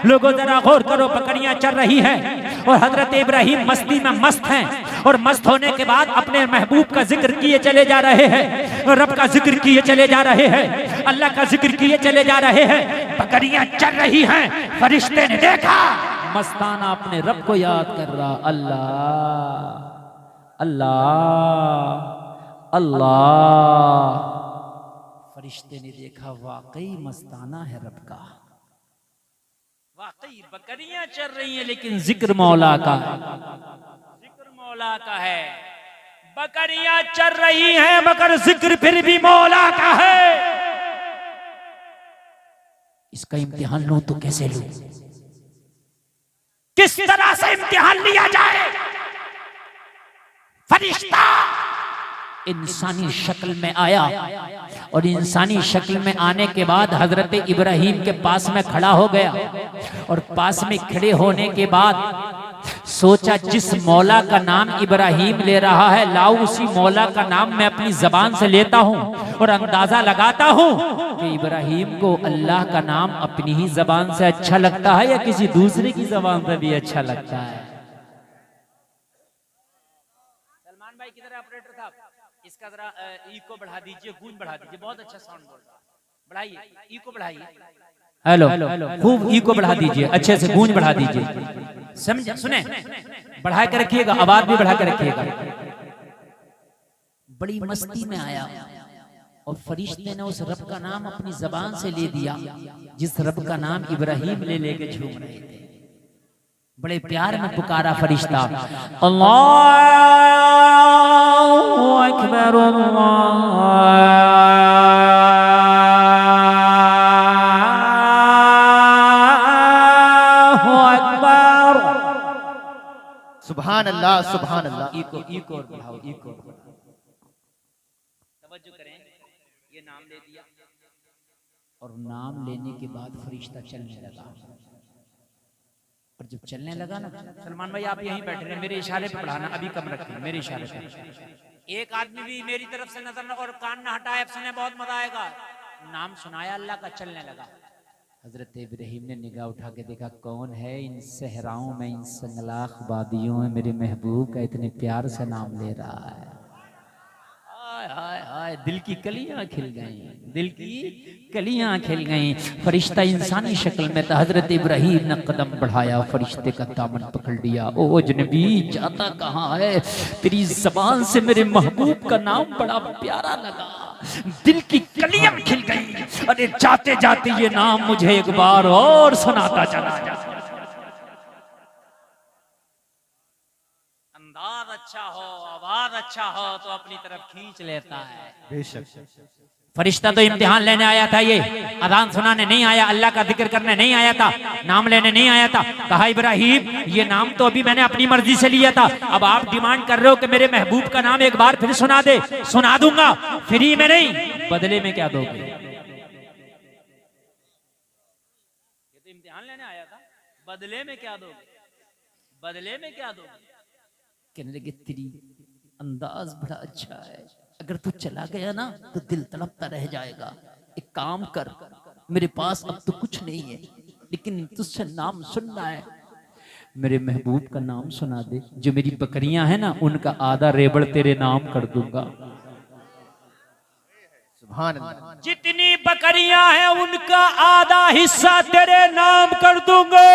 लोगों जरा गौर करो, बकरियां चर रही हैं और हजरत इब्राहिम मस्ती में मस्त हैं। और मस्त होने के बाद अपने महबूब का जिक्र किए चले जा रहे हैं, रब का जिक्र किए चले जा रहे हैं, अल्लाह का जिक्र किए चले जा रहे हैं। बकरियां चर रही हैं। फरिश्ते ने देखा मस्ताना अपने रब को याद कर रहा, अल्लाह अल्लाह अल्लाह। फरिश्ते ने देखा वाकई मस्ताना है रब का, वाकई बकरियां चल रही हैं लेकिन जिक्र मौला का, जिक्र मौला का है। बकरियां चल रही हैं मगर जिक्र फिर भी मौला का है। इसका इम्तिहान लूं तो कैसे लूं? किस तरह से इम्तिहान लिया जाए? फरिश्ता इंसानी शक्ल में आया और इंसानी शक्ल में आने के बाद हजरत इब्राहिम के पास में खड़ा हो गया। और पास में खड़े होने के बाद सोचा जिस मौला का नाम इब्राहिम ले रहा है, लाओ उसी मौला का नाम मैं अपनी जबान से लेता हूँ और अंदाजा लगाता हूँ कि इब्राहिम को अल्लाह का नाम अपनी ही जबान से अच्छा लगता है या किसी दूसरे की जबान से भी अच्छा लगता है। सलमान भाई किधर ऑपरेटर साहब, इसका जरा इको बढ़ा दीजिए, गूंज बढ़ा दीजिए, बहुत अच्छा साउंड बोल रहा है, बढ़ाइए इको बढ़ाइए। हेलो, खूब इको बढ़ा दीजिए, अच्छे से गूंज बढ़ा दीजिए, समझ सुने, बढ़ा कर रखिएगा, आवाज भी बढ़ा कर रखिएगा। बड़ी मस्ती में आया और फरिश्ते ने उस रब का नाम अपनी जबान से ले दिया जिस रब का नाम इब्राहिम ले लेके झूम रहे थे। बड़े प्यार में पुकारा फरिश्ता, अल्लाहु अकबर अल्लाहु अकबर। सुभान अल्लाह सुभान अल्लाह। इको और बढ़ाओ, इको। तवज्जो करें, ये नाम ले दिया और नाम लेने के बाद फरिश्ता चलने लगा। और जब चलने लगा ना, सलमान भाई आप यहीं बैठे रहे, मेरे इशारे पे बढ़ाना, अभी कम रखते हैं मेरे इशारे पे। एक आदमी भी मेरी तरफ से नजर और कान न हटाए, अब सुने, बहुत मजा आएगा। नाम सुनाया अल्लाह का, चलने लगा। हजरत इब्राहिम ने निगाह उठा के देखा, कौन है इन सहराओं में, इन संगलाख वादियों में मेरे महबूब का इतने प्यार से नाम ले रहा है। हाय हाय हाय, दिल की कलियां खिल गईं, दिल की कलियां खिल गईं। फरिश्ता इंसानी शक्ल में था। हजरत इब्राहिम ने कदम बढ़ाया, फरिश्ते का दामन पकड़ लिया। ओ अजनबी, जाता कहाँ है? तेरी जबान से मेरे महबूब का नाम बड़ा प्यारा लगा, दिल की कलियां खिल गई। अरे जाते जाते ये नाम मुझे एक बार और सुनाता चला जा। अंदाज अच्छा हो, आवाज अच्छा हो तो अपनी तरफ खींच लेता है। बेशक। फरिश्ता तो इम्तिहान लेने आया था, ये अजान सुनाने नहीं आया, अल्लाह का जिक्र करने नहीं आया था, नाम लेने नहीं आया था। कहा इब्राहिम, ये नाम तो अभी मैंने अपनी मर्जी से लिया था, अब आप डिमांड कर रहे हो कि मेरे महबूब का नाम एक बार फिर सुना दे। सुना दूंगा, फ्री में नहीं, बदले में क्या दोगे? ये तो इम्तिहान लेने आया था, बदले में क्या दोगे? बदले में क्या दोगे? कहने लगे, तेरी अंदाज बड़ा अच्छा है, अगर तू चला गया ना तो दिल तड़पता रह जाएगा। एक काम कर, मेरे पास अब तो कुछ नहीं है, लेकिन तुझसे नाम सुनना है, मेरे महबूब का नाम सुना दे। जो मेरी बकरियां हैं ना, उनका आधा रेबड़ तेरे नाम कर दूंगा। सुभान अल्लाह। जितनी बकरियां हैं उनका आधा हिस्सा तेरे नाम कर दूंगा,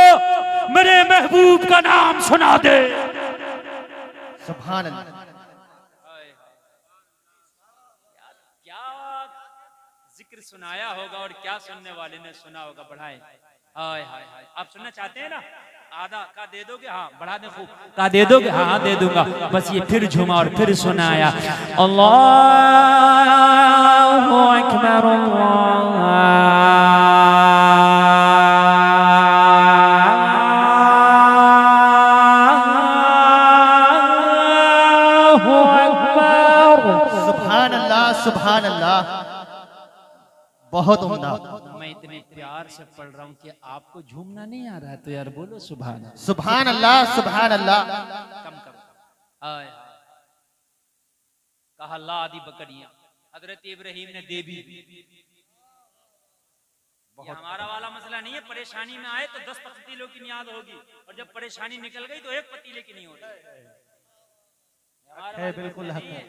मेरे महबूब का नाम सुना दे। सुभान अल्लाह। क्या जिक्र सुनाया होगा और क्या सुनने वाले ने सुना होगा। बढ़ाए, हाय हाय हाय। आप सुनना चाहते हैं ना? आधा का दे दोगे? हाँ, बढ़ा दे खूब। का दे दोगे? हाँ दे दूंगा। बस ये फिर झुमा और फिर सुनाया, अल्लाहु अकबर अल्लाहु अकबर। सुभान अल्लाह सुभान अल्लाह। बहुत उम्दा। मैं इतने प्यार से पढ़ रहा हूँ कि आपको झूमना नहीं आ रहा है, तो यार बोलो सुभान अल्लाह। सुभान अल्लाह सुभान अल्लाह। कम करो। हाय हाय। कहा ला आदि बकरियां, हजरत इब्राहिम ने दे भी। ये हमारा वाला मसला नहीं है, परेशानी में आए तो 10 पतीलों की नियाद होगी, और जब परेशानी निकल गई तो एक पतीले की नहीं होगी। बिल्कुल हक है।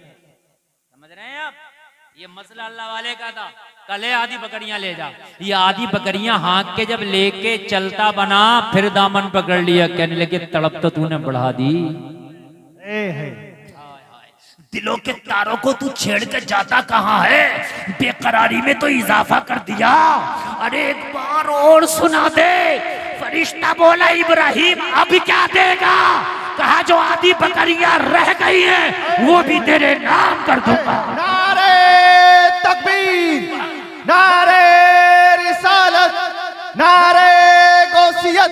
समझ रहे हैं आप? ये मसला अल्लाह वाले का था। कल आधी बकरियां ले जा, ये आधी बकरियां हाँक के जब लेके चलता बना, फिर दामन पकड़ लिया, कहने लगे तड़प तो तूने बढ़ा दी। दिलों के तारों को तू छेड़ के जाता कहाँ है? बेकरारी में तो इजाफा कर दिया। अरे एक बार और सुना दे। फरिश्ता बोला, इब्राहिम अब क्या देगा? कहा जो आधी बकरियां रह गई हैं वो भी तेरे नाम कर दूंगा। नारे तकबीर, नारे रिसालत, नारे गौसियत,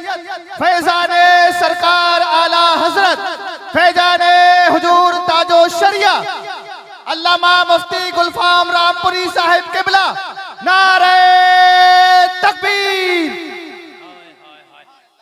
फैजाने सरकार आला हजरत, फैजाने हुजूर ताजो शरिया अल्लामा मुफ्ती गुलफाम रामपुरी साहिब किबला, नारे तकबीर।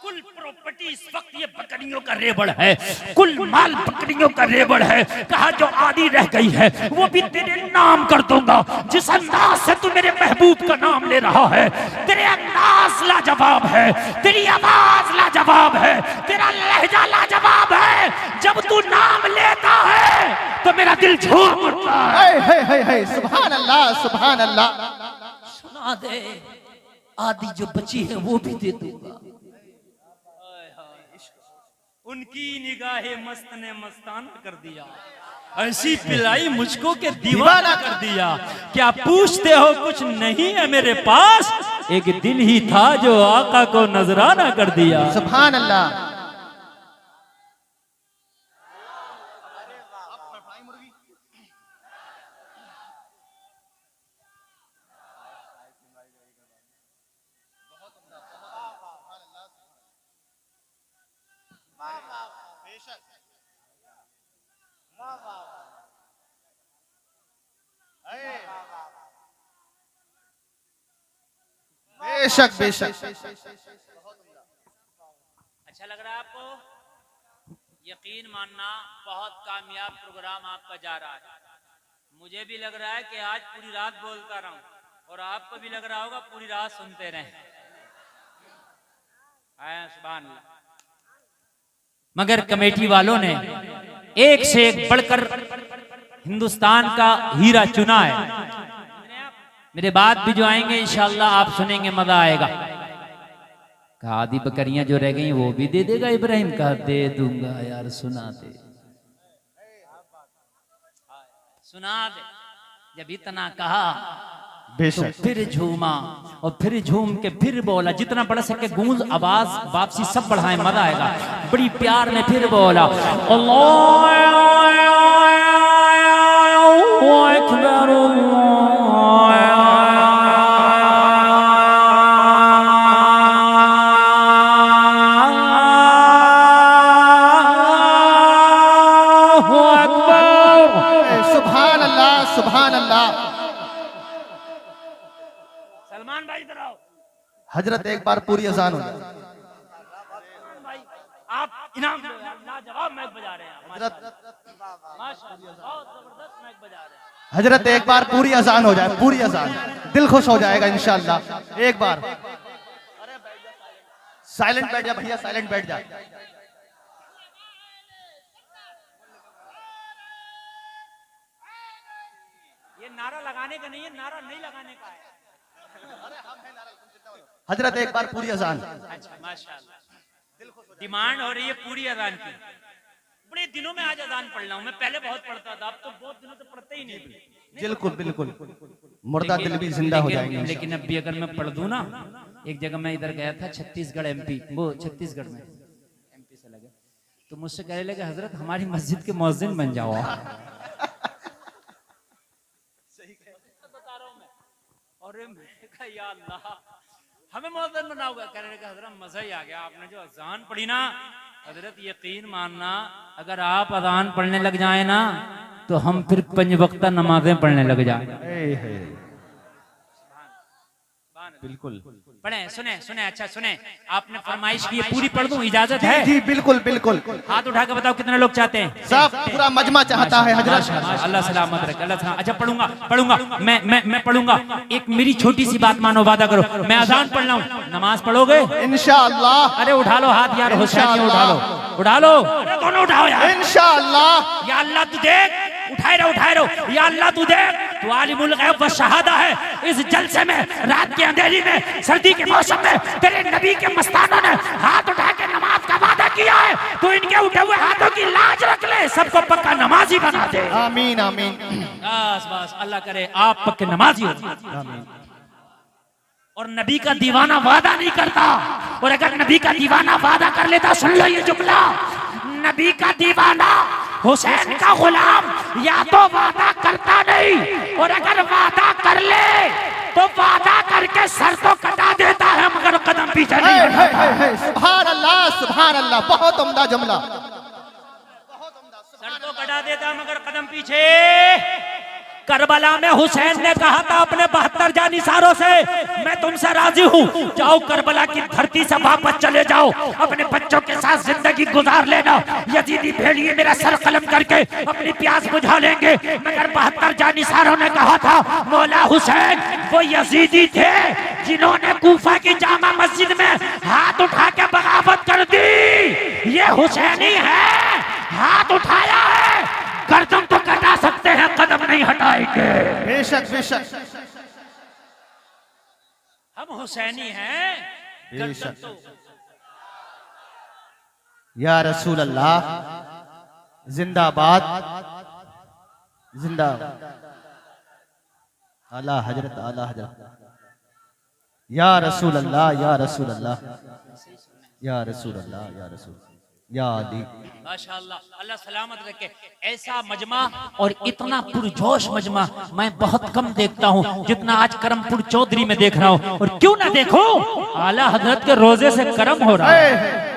कुल प्रॉपर्टी इस वक्त ये बकरियों का रेबड़ है, कुल माल बकरियों का रेबड़ है। कहा जो आधी रह गई है वो भी तेरे नाम कर दूंगा। जिस अंदाज से तू मेरे महबूब का नाम ले रहा है, तेरे अंदाज लाजवाब है, तेरी आवाज लाजवाब है, तेरा लहजा लाजवाब है। जब तू नाम लेता है तो मेरा दिल झूम उठता है। सुभान अल्लाह सुभान अल्लाह। सुना दे, आधी जो बची है वो भी दे दूंगा। उनकी निगाहे मस्त ने मस्ताना कर दिया, ऐसी पिलाई मुझको के दीवाना कर दिया। क्या पूछते हो कुछ नहीं है मेरे पास? एक दिल ही था जो आका को नजराना कर दिया। सुभान अल्लाह। बेशक बेशक। अच्छा लग रहा है आपको? यकीन मानना बहुत कामयाब प्रोग्राम आपका जा रहा है। मुझे भी लग रहा है कि आज पूरी रात बोलता रहूं और आपको भी लग रहा होगा पूरी रात सुनते रहें। सुभान अल्लाह। मगर कमेटी वालों ने एक से एक बढ़कर हिंदुस्तान का हीरा चुना है। मेरे बाद भी जो आएंगे इंशाअल्लाह आप सुनेंगे, मजा आएगा। कहा आधी बकरियां जो रह गई वो भी दे देगा इब्राहिम? कहा दे दूंगा यार, सुना दे सुना दे। जब इतना कहा तो फिर झूमा और फिर झूम के फिर बोला, जितना बढ़ सके गूंज आवाज वापसी सब बढ़ाए, मजा आएगा। बड़ी प्यार में फिर बोला अल्लाहु अकबर हजरत एक बार पूरी अजान हो जाए। आप इनाम लाजवाब मैच बजा रहे हैं हजरत, माशाअल्लाह, बहुत जबरदस्त मैच बजा रहे हैं। हजरत एक बार पूरी अजान हो जाए, पूरी अजान, दिल खुश हो जाएगा इंशाअल्लाह। एक बार साइलेंट बैठ जा भैया, साइलेंट बैठ जा। ये नारा लगाने का नहीं है, नारा नहीं लगाने का है। हजरत एक बार पूरी अजान। अच्छा माशाअल्लाह, डिमांड हो रही है पूरी अजान की। बड़े दिनों में आज अजान पढ़ रहा हूँ। मैं पहले बहुत पढ़ता था, अब तो बहुत दिनों से पढ़ते ही नहीं। बिल्कुल बिल्कुल, मुर्दा दिल भी जिंदा हो जाएंगे। लेकिन अब भी अगर मैं पढ़ दूं ना, एक जगह मैं इधर गया था छत्तीसगढ़ एमपी, वो छत्तीसगढ़ में एमपी से लगे, तो मुझसे कहने लगे हजरत हमारी मस्जिद के मुअज्जिन बन जाओ। बता रहा हूँ मैं। और मैंने कहा या अल्लाह हमें मुअज्जिन बनाओगे? कहने लगे हजरत मजा ही आ गया, आपने जो अजान पढ़ी ना। हजरत यकीन मानना, अगर आप अजान पढ़ने लग जाए ना तो हम फिर 5 वक्ता नमाजें पढ़ने लग जाए। बिल्कुल पढ़े, सुने सुने, अच्छा सुने, आपने फरमाइश की, पूरी पढ़ दूं? इजाजत है? जी बिल्कुल बिल्कुल। हाथ उठा के बताओ कितने लोग चाहते हैं? सब पूरा मजमा चाहता है हजरत। अल्लाह सलामत रखे, अल्लाह सलामत। अच्छा पढ़ूंगा पढ़ूंगा, मैं पढ़ूंगा। एक मेरी छोटी सी बात मानो, वादा करो, मैं अजान पढ़ रहा हूँ, नमाज पढ़ोगे इंशाअल्लाह? अरे उठा लो हाथ यार, हुसैन उठा लो, उठा लो, दोनों उठाओ यार। इंशाअल्लाह। या अल्लाह तू देख, उठाए रहो उठाए रहो। या अल्लाह तू देख, तू आलिमुल गैब व शहादा है। इस जलसे में, रात के अंधेरी में, सर्दी के मौसम में तेरे नबी के मस्तानों ने हाथ उठा के नमाज का वादा किया है। तू इनके उठे हुए हाथों की लाज रख ले, सबको पक्का नमाजी बना दे। आमीन आमीन। बस बस, अल्लाह करे आप पक्के नमाजी हो। और नबी का दीवाना वादा नहीं करता, और अगर नबी का दीवाना वादा कर लेता, सुन लो ये जुमला, नबी का दीवाना हुसैन का गुलाम या तो वादा करता नहीं, और अगर वादा कर ले तो वादा करके सर तो कटा देता है मगर कदम पीछे नहीं हटाता। सुभान अल्लाह सुभान अल्लाह, बहुत उम्दा जुमला। सर तो कटा देता मगर कदम पीछे। करबला में हुसैन ने कहा था अपने 72 जानिसारों से, मैं तुमसे राजी हूँ, जाओ करबला की धरती से वापस चले जाओ, अपने बच्चों के साथ जिंदगी गुजार लेना। यजीदी भेड़िए मेरा सर कलम करके अपनी प्यास बुझा लेंगे। मगर 72 जानिसारों ने कहा था मौला हुसैन वो यजीदी थे जिन्होंने कूफा की जामा मस्जिद में हाथ उठा के बगावत कर दी। ये हुसैनी है, हाथ उठाया है, गर्दन तो कटा सकते हैं, कदम नहीं हटाएंगे। बेशक बेशक, हम हुसैनी हैं। बेशक। या रसूल अल्लाह जिंदाबाद जिंदाबाद। आला हजरत, आला हजरत। या रसूल अल्लाह, या रसूल अल्लाह, या रसूल अल्लाह, या रसूल, या अली। माशाअल्लाह, अल्लाह सलामत रखे। ऐसा मजमा और इतना पुरजोश मजमा मैं बहुत कम देखता हूँ जितना आज करमपुर चौधरी में देख रहा हूँ। और क्यों ना देखो, आला हजरत के रोजे से करम हो रहा है।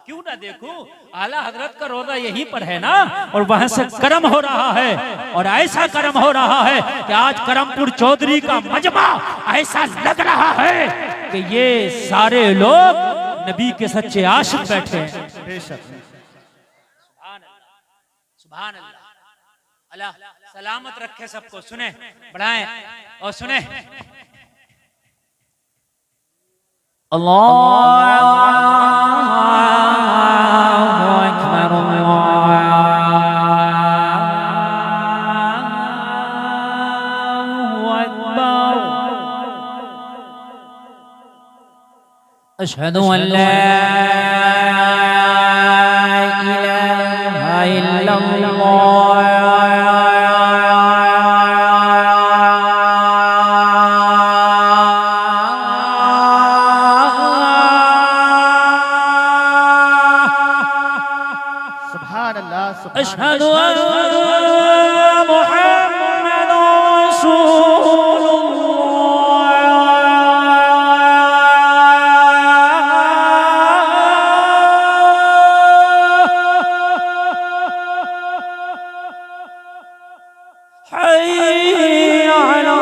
क्यों ना देखूं? आला हजरत का रोजा यहीं पर है ना, और वहां से कर्म हो रहा है, और ऐसा कर्म हो रहा है कि आज करमपुर चौधरी का मजमा ऐसा लग रहा है कि ये सारे लोग नबी के सच्चे आशिक बैठे हैं। बेशक। सुभान अल्लाह। अल्लाह सलामत रखे सबको। सुने, बढ़ाएं और सुने। अल्लाहु अकबर, अल्लाहु अकबर। अशहदु अन ला इलाहा इल्लल्लाह अशहदु अन्न मुहम्मद रसूलुल्लाह। हय्य अला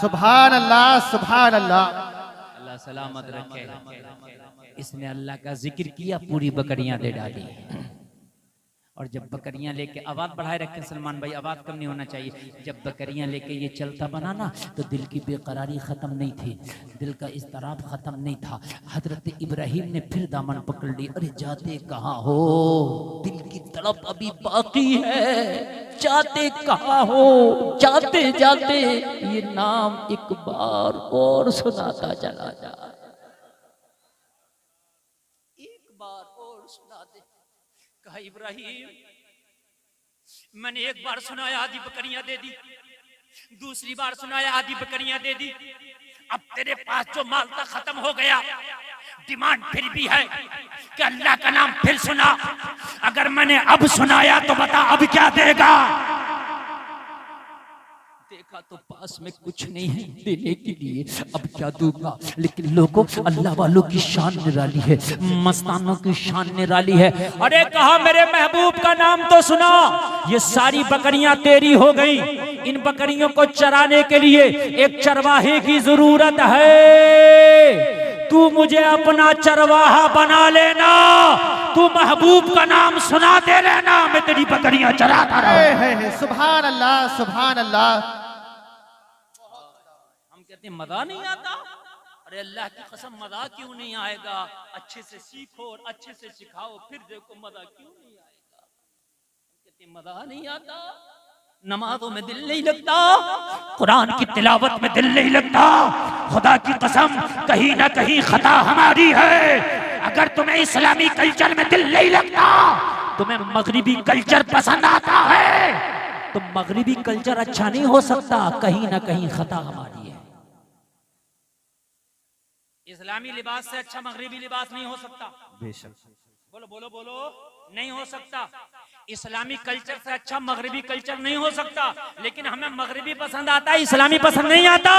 सुभान अल्लाह, सुभान अल्लाह। अल्लाह सलामत रखे। इसने अल्लाह का जिक्र किया, पूरी बकरियां दे डाली। और जब बकरियां लेके, आवाज बढ़ाए रखें सलमान भाई, आवाज कम नहीं होना चाहिए। जब बकरियां लेके ये चलता बना ना, तो दिल की बेकरारी खत्म नहीं थी, दिल का इज़्तिराब खत्म नहीं था। हजरत इब्राहिम ने फिर दामन पकड़ ली। अरे जाते कहाँ हो, दिल की तड़प अभी बाकी है, जाते कहाँ हो, जाते जाते ये नाम एक बार और सुनाता चला जा, एक बार और सुना दे। कहा इब्राहिम, मैंने एक बार सुनाया आधी बकरियां दे दी, दूसरी बार सुनाया आधी बकरियां दे दी, अब तेरे पास जो माल था खत्म हो गया, डिमांड फिर भी है कि अल्लाह का नाम फिर सुना। अगर मैंने अब सुनाया तो बता अब क्या देगा। देखा तो पास में कुछ नहीं है देने के लिए, अब क्या दूंगा। लेकिन लोगों, अल्लाह वालों की शान निराली है, मस्तानों की शान निराली है। अरे कहा मेरे महबूब का नाम तो सुना। ये सारी बकरियां तेरी हो गई, इन बकरियों को चराने के लिए एक चरवाहे की जरूरत है। तू मुझे अपना चरवाहा बना लेना, तू महबूब का नाम सुना दे लेना, मैं तेरी बकरियां चराता रहूं। सुभान अल्लाह, सुभान अल्लाह। हम कहते हैं मजा नहीं आता। अरे अल्लाह की कसम मजा क्यों नहीं आएगा। अच्छे से सीखो और अच्छे से सिखाओ, फिर देखो मजा क्यों नहीं आएगा। कहते मजा नहीं आता, नमाजों में दिल नहीं लगता, कुरान की तिलावत में दिल नहीं लगता। खुदा की कसम कहीं ना कहीं खता हमारी है। अगर तुम्हें इस्लामी कल्चर में दिल नहीं लगता, तुम्हें मगरिबी कल्चर पसंद आता है, तो मगरिबी कल्चर अच्छा नहीं हो सकता, कहीं ना कहीं खता हमारी है। इस्लामी लिबास से अच्छा मगरिबी लिबास नहीं हो सकता। बेशक। बोलो बोलो बोलो, नहीं हो सकता। इस्लामी कल्चर से अच्छा मगरिबी कल्चर नहीं हो सकता। लेकिन हमें मगरिबी पसंद आता है, इस्लामी पसंद नहीं आता।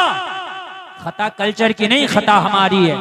खता कल्चर की नहीं, खता हमारी है।